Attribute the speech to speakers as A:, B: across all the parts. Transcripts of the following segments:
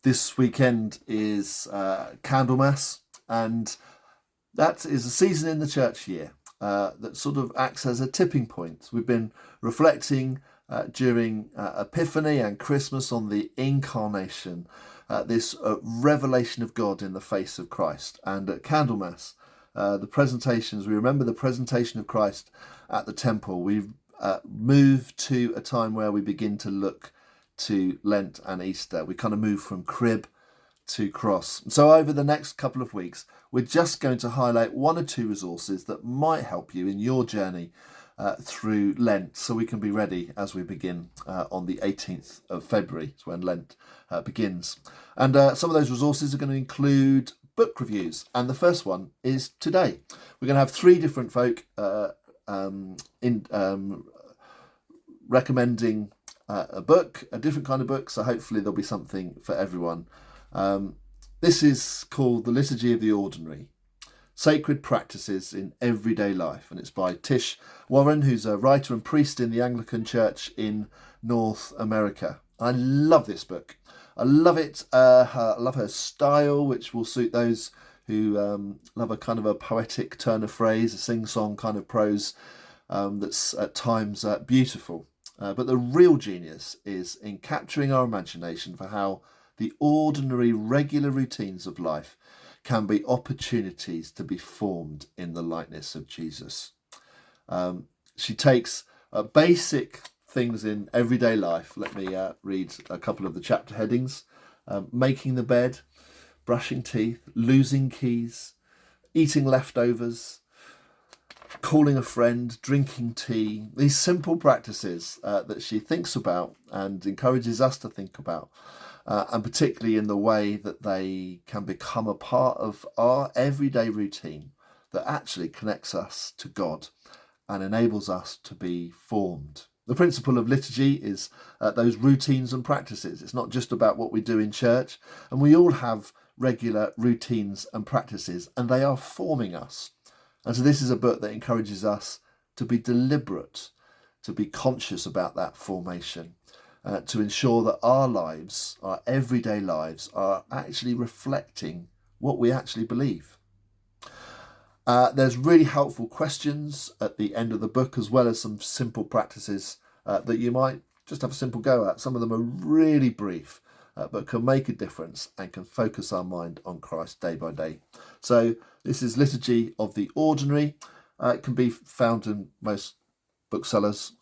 A: This weekend is Candlemas, and that is a season in the church year that sort of acts as a tipping point. We've been reflecting during Epiphany and Christmas on the incarnation, this revelation of God in the face of Christ. And at Candlemas, the presentations, we remember the presentation of Christ at the temple. We've moved to a time where we begin to look to Lent and Easter. We kind of move from crib to cross. So over the next couple of weeks, we're just going to highlight one or two resources that might help you in your journey through Lent, so we can be ready as we begin on the 18th of February, it's when Lent begins. And some of those resources are going to include book reviews, and the first one is today. We're going to have three different folk recommending a book, a different kind of book, so hopefully there'll be something for everyone. This is called The Liturgy of the Ordinary, Sacred Practices in Everyday Life, and it's by Tish Warren, who's a writer and priest in the Anglican Church in North America. I love this book. I love it. I love her style, which will suit those who love a kind of a poetic turn of phrase, a sing-song kind of prose that's at times beautiful. But the real genius is in capturing our imagination for how the ordinary, regular routines of life can be opportunities to be formed in the likeness of Jesus. She takes basic things in everyday life. Let me read a couple of the chapter headings. Making the bed, brushing teeth, losing keys, eating leftovers, calling a friend, drinking tea. These simple practices that she thinks about and encourages us to think about, and particularly in the way that they can become a part of our everyday routine that actually connects us to God and enables us to be formed. The principle of liturgy is those routines and practices. It's not just about what we do in church, and we all have regular routines and practices, and they are forming us. And so this is a book that encourages us to be deliberate, to be conscious about that formation, to ensure that our lives, our everyday lives, are actually reflecting what we actually believe. There's really helpful questions at the end of the book, as well as some simple practices that you might just have a simple go at. Some of them are really brief, but can make a difference and can focus our mind on Christ day by day. So this is Liturgy of the Ordinary. It can be found in most booksellers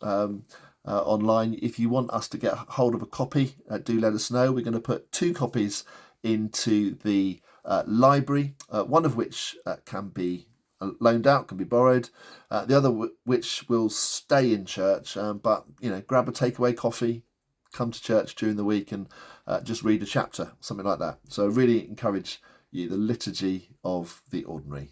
A: online. If you want us to get hold of a copy, do let us know. We're going to put 2 copies into the library, one of which can be loaned out, can be borrowed. The other which will stay in church, but grab a takeaway coffee, come to church during the week and just read a chapter, something like that. So I really encourage you, The Liturgy of the Ordinary.